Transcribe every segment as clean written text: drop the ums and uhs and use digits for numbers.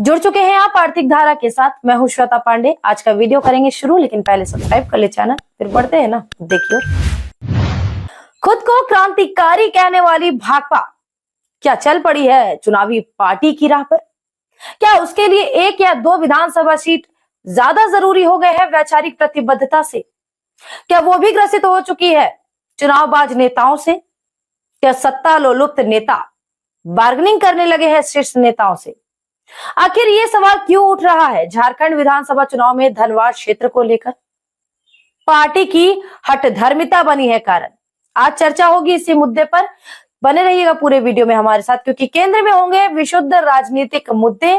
जुड़ चुके हैं आप आर्थिक धारा के साथ। मैं हूं श्वेता पांडे। आज का वीडियो करेंगे शुरू, लेकिन पहले सब्सक्राइब कर ले चैनल, फिर बढ़ते हैं ना। देखियो, खुद को क्रांतिकारी कहने वाली भाकपा क्या चल पड़ी है चुनावी पार्टी की राह पर? क्या उसके लिए एक या दो विधानसभा सीट ज्यादा जरूरी हो गए हैं वैचारिक प्रतिबद्धता से? क्या वो भी ग्रसित हो चुकी है चुनावबाज नेताओं से? क्या सत्ता लोलुप्त नेता बार्गेनिंग करने लगे हैं शीर्ष नेताओं से? आखिर ये सवाल क्यों उठ रहा है झारखंड विधानसभा चुनाव में धनबाद क्षेत्र को लेकर? पार्टी की हठधर्मिता बनी है कारण। आज चर्चा होगी इसी मुद्दे पर। बने रहिएगा पूरे वीडियो में हमारे साथ, क्योंकि केंद्र में होंगे विशुद्ध राजनीतिक मुद्दे,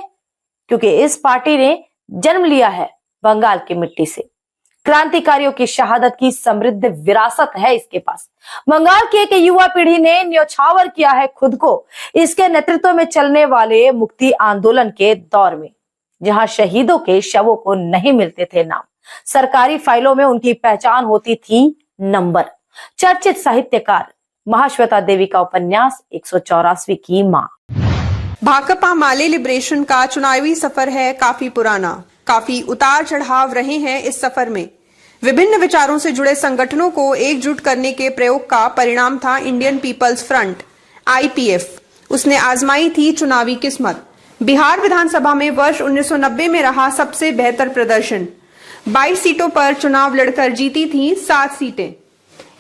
क्योंकि इस पार्टी ने जन्म लिया है बंगाल की मिट्टी से। क्रांतिकारियों की शहादत की समृद्ध विरासत है इसके पास। बंगाल की एक युवा पीढ़ी ने न्योछावर किया है खुद को इसके नेतृत्व में चलने वाले मुक्ति आंदोलन के दौर में, जहां शहीदों के शवों को नहीं मिलते थे नाम, सरकारी फाइलों में उनकी पहचान होती थी नंबर। चर्चित साहित्यकार महाश्वेता देवी का उपन्यास 184वीं की मां। भाकपा माले लिबरेशन का चुनावी सफर है काफी पुराना। काफी उतार चढ़ाव रहे हैं इस सफर में। विभिन्न विचारों से जुड़े संगठनों को एकजुट करने के प्रयोग का परिणाम था इंडियन पीपल्स फ्रंट IPF। उसने आजमाई थी चुनावी किस्मत। बिहार विधानसभा में वर्ष 1990 में रहा सबसे बेहतर प्रदर्शन। 22 सीटों पर चुनाव लड़कर जीती थी 7 सीटें।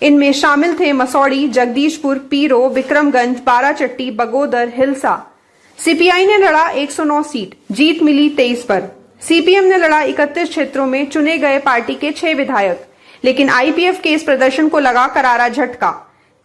इनमें शामिल थे मसौड़ी, जगदीशपुर, पीरो, विक्रमगंज, बाराचट्टी, बगोदर, हिलसा। CPI ने लड़ा 109 सीट, जीत मिली 23 पर। CPM ने लड़ा 31 क्षेत्रों में चुने गए पार्टी के 6 विधायक, लेकिन IPF के इस प्रदर्शन को लगा करारा झटका।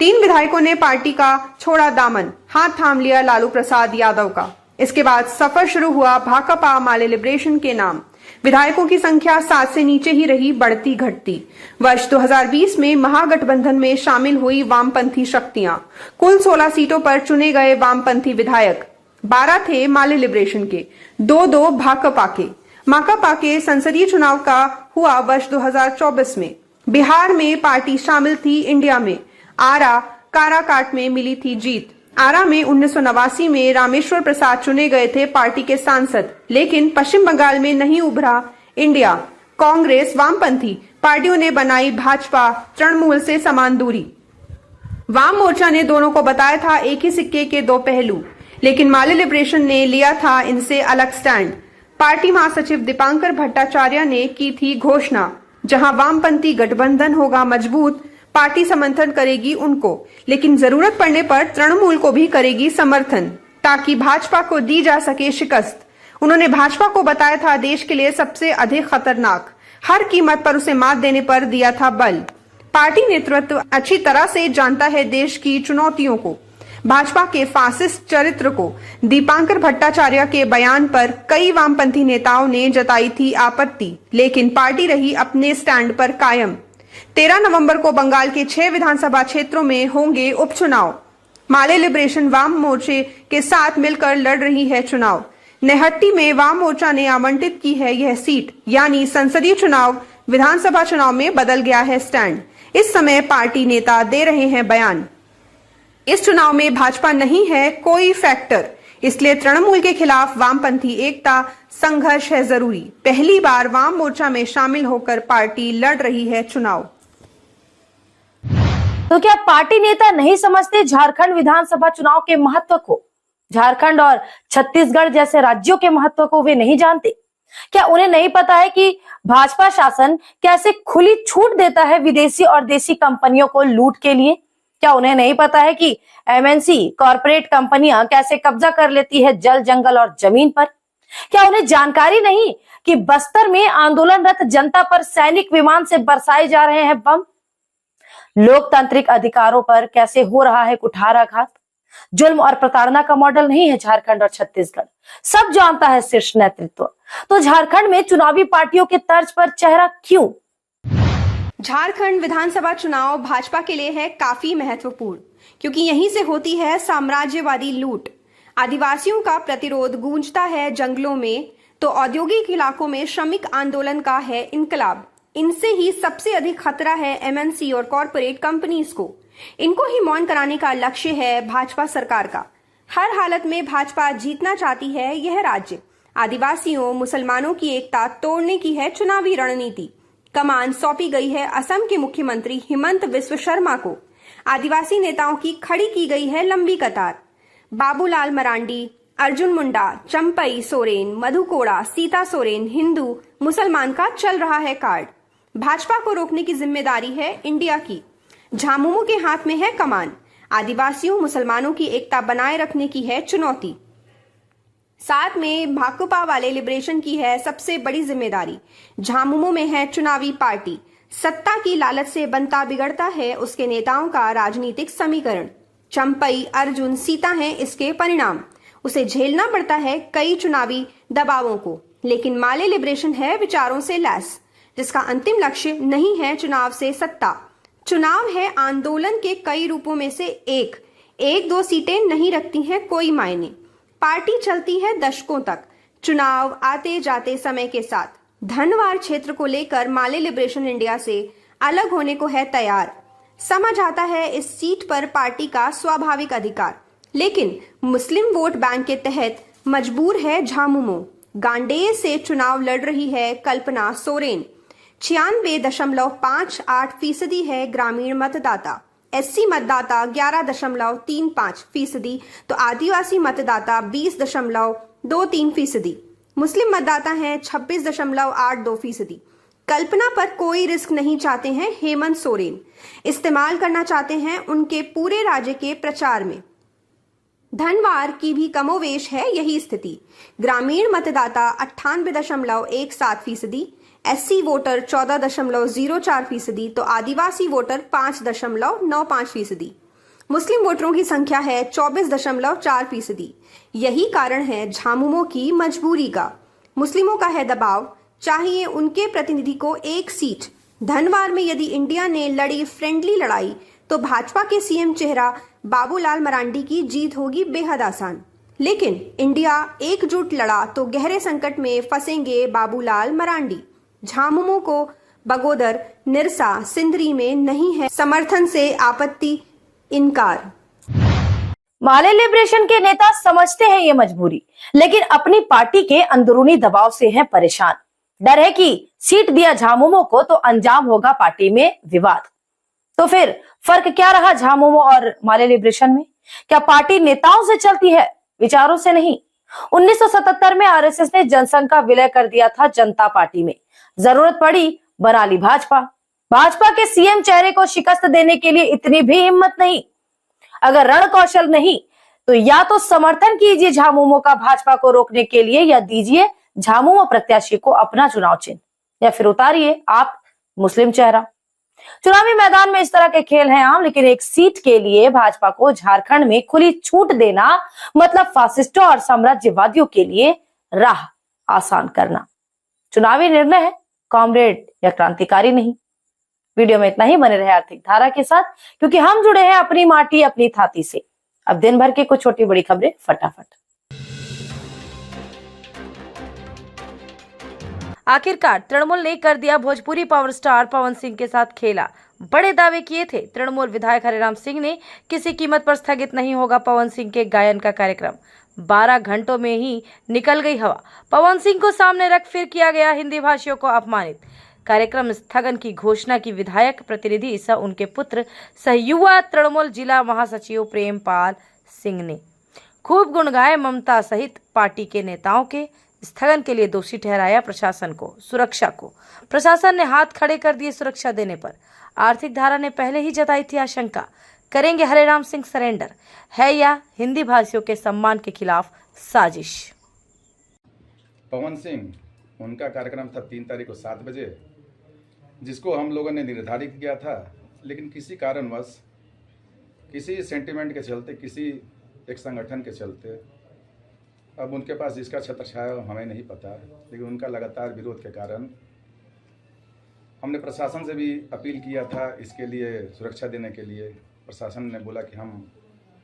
3 विधायकों ने पार्टी का छोड़ा दामन, हाथ थाम लिया लालू प्रसाद यादव का। इसके बाद सफर शुरू हुआ भाकपा माले लिबरेशन के नाम। विधायकों की संख्या 7 से नीचे ही रही, बढ़ती घटती। वर्ष 2020 में महागठबंधन में शामिल हुई वामपंथी शक्तियां। कुल 16 सीटों पर चुने गए वामपंथी विधायक 12 थे माले लिबरेशन के, 2 भाकपा के। माकपा के संसदीय चुनाव का हुआ वर्ष 2024 में। बिहार में पार्टी शामिल थी इंडिया में। आरा, काराकाट में मिली थी जीत। आरा में 1989 में रामेश्वर प्रसाद चुने गए थे पार्टी के सांसद, लेकिन पश्चिम बंगाल में नहीं उभरा इंडिया। कांग्रेस, वामपंथी पार्टियों ने बनाई भाजपा तृणमूल से समान दूरी। वाम मोर्चा ने दोनों को बताया था एक ही सिक्के के 2 पहलू, लेकिन माले लिबरेशन ने लिया था इनसे अलग स्टैंड। पार्टी महासचिव दीपांकर भट्टाचार्य ने की थी घोषणा, जहां वामपंथी गठबंधन होगा मजबूत, पार्टी समर्थन करेगी उनको, लेकिन जरूरत पड़ने पर तृणमूल को भी करेगी समर्थन, ताकि भाजपा को दी जा सके शिकस्त। उन्होंने भाजपा को बताया था देश के लिए सबसे अधिक खतरनाक, हर कीमत पर उसे मात देने पर दिया था बल। पार्टी नेतृत्व अच्छी तरह से जानता है देश की चुनौतियों को, भाजपा के फासिस्ट चरित्र को। दीपांकर भट्टाचार्य के बयान पर कई वामपंथी नेताओं ने जताई थी आपत्ति, लेकिन पार्टी रही अपने स्टैंड पर कायम। 13 नवंबर को बंगाल के 6 विधानसभा क्षेत्रों में होंगे उपचुनाव। माले लिबरेशन वाम मोर्चे के साथ मिलकर लड़ रही है चुनाव। नेहट्टी में वाम मोर्चा ने आवंटित की है यह सीट, यानी संसदीय चुनाव विधानसभा चुनाव में बदल गया है स्टैंड। इस समय पार्टी नेता दे रहे हैं बयान। इस चुनाव में भाजपा नहीं है कोई फैक्टर, इसलिए तृणमूल के खिलाफ वामपंथी एकता संघर्ष है जरूरी। पहली बार वाम मोर्चा में शामिल होकर पार्टी लड़ रही है चुनाव। तो क्या पार्टी नेता नहीं समझते झारखंड विधानसभा चुनाव के महत्व को? झारखंड और छत्तीसगढ़ जैसे राज्यों के महत्व को वे नहीं जानते? क्या उन्हें नहीं पता है कि भाजपा शासन कैसे खुली छूट देता है विदेशी और देसी कंपनियों को लूट के लिए? क्या उन्हें नहीं पता है कि MNC कॉरपोरेट कंपनियां कैसे कब्जा कर लेती है जल, जंगल और जमीन पर? क्या उन्हें जानकारी नहीं कि बस्तर में आंदोलनरत जनता पर सैनिक विमान से बरसाए जा रहे हैं बम? लोकतांत्रिक अधिकारों पर कैसे हो रहा है कुठाराघात? जुल्म और प्रताड़ना का मॉडल नहीं है झारखंड और छत्तीसगढ़, सब जानता है शीर्ष नेतृत्व। तो झारखंड में चुनावी पार्टियों के तर्ज पर चेहरा क्यों? झारखंड विधानसभा चुनाव भाजपा के लिए है काफी महत्वपूर्ण, क्योंकि यहीं से होती है साम्राज्यवादी लूट। आदिवासियों का प्रतिरोध गूंजता है जंगलों में, तो औद्योगिक इलाकों में श्रमिक आंदोलन का है इनकलाब। इनसे ही सबसे अधिक खतरा है MNC और कॉरपोरेट कंपनीज को। इनको ही मौन कराने का लक्ष्य है भाजपा सरकार का। हर हालत में भाजपा जीतना चाहती है यह राज्य। आदिवासियों मुसलमानों की एकता तोड़ने की है चुनावी रणनीति। कमान सौंपी गई है असम के मुख्यमंत्री हिमंत बिस्व शर्मा को। आदिवासी नेताओं की खड़ी की गई है लंबी कतार। बाबूलाल मरांडी, अर्जुन मुंडा, चंपई सोरेन, मधु कोड़ा, सीता सोरेन, हिंदू मुसलमान का चल रहा है कार्ड। भाजपा को रोकने की जिम्मेदारी है इंडिया की। झामुमो के हाथ में है कमान। आदिवासियों मुसलमानों की एकता बनाए रखने की है चुनौती। साथ में भाकपा वाले लिबरेशन की है सबसे बड़ी जिम्मेदारी। झामुमो में है चुनावी पार्टी। सत्ता की लालच से बनता बिगड़ता है उसके नेताओं का राजनीतिक समीकरण। चंपई, अर्जुन, सीता हैं इसके परिणाम। उसे झेलना पड़ता है कई चुनावी दबावों को, लेकिन माले लिबरेशन है विचारों से लैस, जिसका अंतिम लक्ष्य नहीं है चुनाव से सत्ता। चुनाव है आंदोलन के कई रूपों में से एक दो सीटें नहीं रखती हैं कोई मायने। पार्टी चलती है दशकों तक, चुनाव आते जाते समय के साथ। धनवार क्षेत्र को लेकर माले लिबरेशन इंडिया से अलग होने को है तैयार। समझ आता है इस सीट पर पार्टी का स्वाभाविक अधिकार, लेकिन मुस्लिम वोट बैंक के तहत मजबूर है झामुमो। गांडेय से चुनाव लड़ रही है कल्पना सोरेन। 96.58% है ग्रामीण मतदाता। एससी मतदाता 11.35%, तो आदिवासी मतदाता 20.23%। मुस्लिम मतदाता हैं 26.82%। कल्पना पर कोई रिस्क नहीं चाहते हैं हेमंत सोरेन। इस्तेमाल करना चाहते हैं उनके पूरे राज्य के प्रचार में। धनवार की भी कमोवेश है यही स्थिति। ग्रामीण मतदाता 98.17%, एससी वोटर 14.04%, तो आदिवासी वोटर 5.95%। मुस्लिम वोटरों की संख्या है 24.4%। यही कारण है झामुमो की मजबूरी का। मुस्लिमों का है दबाव, चाहिए उनके प्रतिनिधि को एक सीट। धनवार में यदि इंडिया ने लड़ी फ्रेंडली लड़ाई, तो भाजपा के सीएम चेहरा बाबूलाल मरांडी की जीत होगी बेहद आसान। लेकिन इंडिया एकजुट लड़ा तो गहरे संकट में फंसेंगे बाबूलाल मरांडी। झामुमो को बगोदर, निरसा, सिंदरी में नहीं है समर्थन से आपत्ति इनकार। माले लिबरेशन के नेता समझते हैं ये मजबूरी, लेकिन अपनी पार्टी के अंदरूनी दबाव से हैं परेशान। डर है कि सीट दिया झामुमो को तो अंजाम होगा पार्टी में विवाद। तो फिर फर्क क्या रहा झामुमो और माले लिबरेशन में? क्या पार्टी नेताओं से चलती है, विचारों से नहीं? 1977 में आरएसएस ने जनसंघ का विलय कर दिया था जनता पार्टी में। जरूरत पड़ी बना ली भाजपा। भाजपा के सीएम चेहरे को शिकस्त देने के लिए इतनी भी हिम्मत नहीं। अगर रण कौशल नहीं तो या तो समर्थन कीजिए झामुमो का भाजपा को रोकने के लिए, या दीजिए झामुमो प्रत्याशी को अपना चुनाव चिन्ह, या फिर उतारिए आप मुस्लिम चेहरा। चुनावी मैदान में इस तरह के खेल हैं आम, लेकिन एक सीट के लिए भाजपा को झारखंड में खुली छूट देना मतलब फासिस्टों और साम्राज्यवादियों के लिए राह आसान करना। चुनावी निर्णय है, कॉमरेड या क्रांतिकारी नहीं। वीडियो में इतना ही। बने रहे आर्थिक धारा के साथ, क्योंकि हम जुड़े हैं अपनी माटी अपनी थाती से। अब दिन भर की कुछ छोटी बड़ी खबरें फटाफट। आखिरकार तृणमूल ने कर दिया भोजपुरी पावर स्टार पवन सिंह के साथ खेला। बड़े दावे किए थे तृणमूल विधायक हरिराम सिंह ने, किसी कीमत पर स्थगित नहीं होगा पवन सिंह के गायन का कार्यक्रम। 12 घंटों में ही निकल गई हवा। पवन सिंह को सामने रख फिर किया गया हिंदी भाषियों को अपमानित। कार्यक्रम स्थगन की घोषणा की विधायक प्रतिनिधि सह उनके पुत्र सह युवा तृणमूल जिला महासचिव प्रेमपाल सिंह ने। खूब गुणगाए ममता सहित पार्टी के नेताओं के। स्थगन के लिए दोषी ठहराया प्रशासन को, सुरक्षा को। प्रशासन ने हाथ खड़े कर दिए सुरक्षा देने पर। आर्थिक धारा ने पहले ही जताई थी आशंका, करेंगे हरिराम सिंह सरेंडर, है या हिंदी भाषियों के सम्मान के खिलाफ साजिश। पवन सिंह, उनका कार्यक्रम था 3 तारीख को 7 बजे, जिसको हम लोगों ने निर्धारित किया था, लेकिन किसी कारणवश, किसी सेंटिमेंट के चलते, किसी एक संगठन के चलते, अब उनके पास जिसका छत्र छाया हमें नहीं पता, लेकिन उनका लगातार विरोध के कारण हमने प्रशासन से भी अपील किया था इसके लिए सुरक्षा देने के लिए। प्रशासन ने बोला कि हम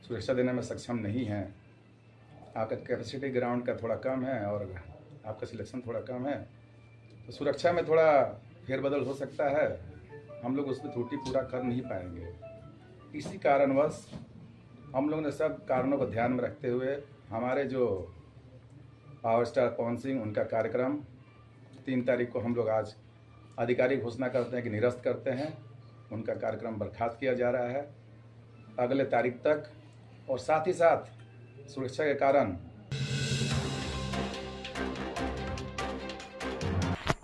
सुरक्षा देने में सक्षम नहीं हैं, आपका कैपेसिटी ग्राउंड का थोड़ा कम है और आपका सिलेक्शन थोड़ा कम है, तो सुरक्षा में थोड़ा फेरबदल हो सकता है, हम लोग उसमें त्रुटि पूरा कर नहीं पाएंगे। इसी कारणवश हम लोग ने सब कारणों को ध्यान में रखते हुए हमारे जो पावर स्टार पवन सिंह, उनका कार्यक्रम 3 तारीख को हम लोग आज आधिकारिक घोषणा करते हैं कि निरस्त करते हैं। उनका कार्यक्रम बर्खास्त किया जा रहा है अगले तारीख तक, और साथ ही साथ सुरक्षा के कारण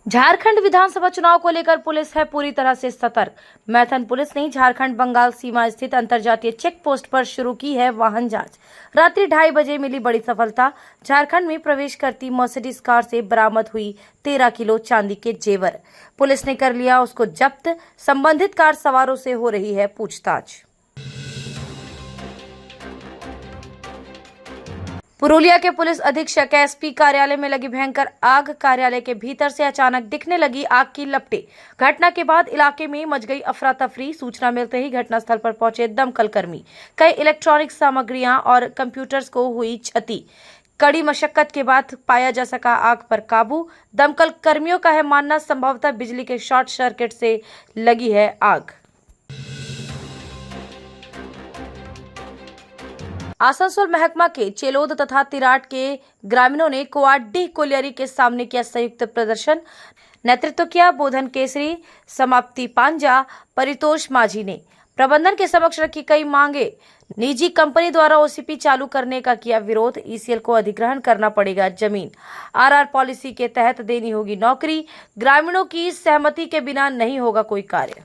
झारखंड विधानसभा चुनाव को लेकर पुलिस है पूरी तरह से सतर्क। मैथन पुलिस ने झारखंड बंगाल सीमा स्थित अंतर्राज्यीय चेक पोस्ट पर शुरू की है वाहन जांच। रात्रि 2:30 बजे मिली बड़ी सफलता। झारखंड में प्रवेश करती मर्सिडीज कार से बरामद हुई 13 किलो चांदी के जेवर। पुलिस ने कर लिया उसको जब्त। संबंधित कार सवारों से हो रही है पूछताछ। पुरुलिया के पुलिस अधीक्षक एसपी कार्यालय में लगी भयंकर आग। कार्यालय के भीतर से अचानक दिखने लगी आग की लपटें। घटना के बाद इलाके में मच गई अफरा तफरी। सूचना मिलते ही घटनास्थल पर पहुंचे दमकल कर्मी। कई इलेक्ट्रॉनिक सामग्रियां और कंप्यूटर्स को हुई क्षति। कड़ी मशक्कत के बाद पाया जा सका आग पर काबू। दमकल कर्मियों का है मानना संभवतः बिजली के शॉर्ट सर्किट से लगी है आग। आसनसोल महकमा के चेलोद तथा तिराट के ग्रामीणों ने कोआडी कोलियरी के सामने किया संयुक्त प्रदर्शन। नेतृत्व किया बोधन केसरी, समाप्ति पांजा, परितोष माझी ने। प्रबंधन के समक्ष रखी कई मांगे। निजी कंपनी द्वारा ओसीपी चालू करने का किया विरोध। ईसीएल को अधिग्रहण करना पड़ेगा जमीन। आरआर पॉलिसी के तहत देनी होगी नौकरी। ग्रामीणों की सहमति के बिना नहीं होगा कोई कार्य।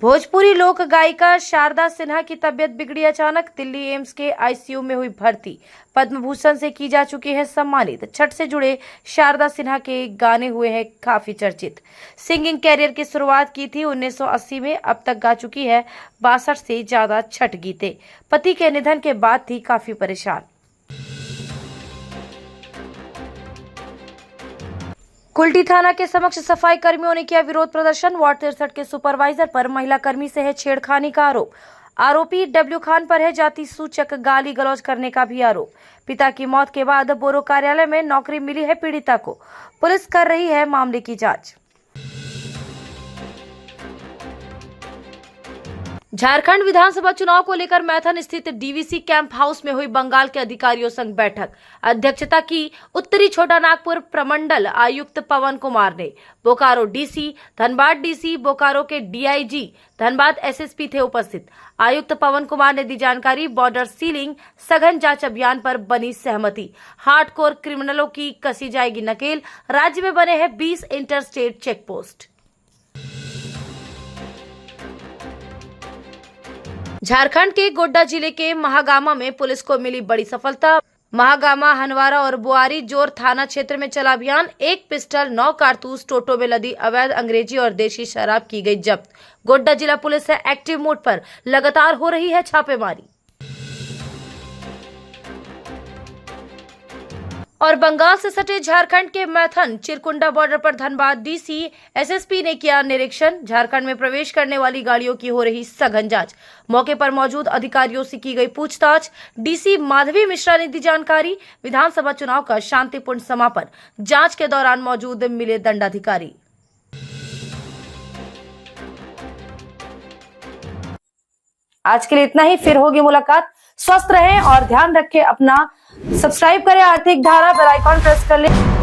भोजपुरी लोक गायिका शारदा सिन्हा की तबीयत बिगड़ी अचानक। दिल्ली एम्स के आईसीयू में हुई भर्ती। पद्म भूषण से की जा चुकी है सम्मानित। छठ से जुड़े शारदा सिन्हा के गाने हुए हैं काफी चर्चित। सिंगिंग कैरियर की शुरुआत की थी 1980 में। अब तक गा चुकी है 62 से ज्यादा छठ गीते। पति के निधन के बाद थी काफी परेशान। कुल्टी थाना के समक्ष सफाई कर्मियों ने किया विरोध प्रदर्शन। वार्ड 63 के सुपरवाइजर पर महिला कर्मी से है छेड़खानी का आरोप। आरोपी डब्ल्यू खान पर है जाति सूचक गाली गलौज करने का भी आरोप। पिता की मौत के बाद बोरो कार्यालय में नौकरी मिली है पीड़िता को। पुलिस कर रही है मामले की जांच। झारखंड विधानसभा चुनाव को लेकर मैथन स्थित डीवीसी कैंप हाउस में हुई बंगाल के अधिकारियों संग बैठक। अध्यक्षता की उत्तरी छोटा नागपुर प्रमंडल आयुक्त पवन कुमार ने। बोकारो डीसी, धनबाद डीसी, बोकारो के डीआईजी, धनबाद एसएसपी थे उपस्थित। आयुक्त पवन कुमार ने दी जानकारी। बॉर्डर सीलिंग सघन जांच अभियान पर बनी सहमति। हार्डकोर क्रिमिनलों की कसी जाएगी नकेल। राज्य में बने हैं 20 इंटरस्टेट चेक पोस्ट। झारखंड के गोड्डा जिले के महागामा में पुलिस को मिली बड़ी सफलता। महागामा, हनवारा और बुआरी जोर थाना क्षेत्र में चला अभियान। 1 पिस्टल, 9 कारतूस, टोटो में लदी अवैध अंग्रेजी और देशी शराब की गई जब्त। गोड्डा जिला पुलिस है एक्टिव मोड पर। लगातार हो रही है छापेमारी। और बंगाल से सटे झारखंड के मैथन चिरकुंडा बॉर्डर पर धनबाद डीसी एसएसपी ने किया निरीक्षण। झारखंड में प्रवेश करने वाली गाड़ियों की हो रही सघन जांच। मौके पर मौजूद अधिकारियों से की गई पूछताछ। डीसी माधवी मिश्रा ने दी जानकारी। विधानसभा चुनाव का शांतिपूर्ण समापन। जांच के दौरान मौजूद मिले दंडाधिकारी। आज के लिए इतना ही, फिर होगी मुलाकात। स्वस्थ रहें और ध्यान रखें अपना। सब्सक्राइब करें आर्थिक धारा, बेल आइकॉन प्रेस कर लें।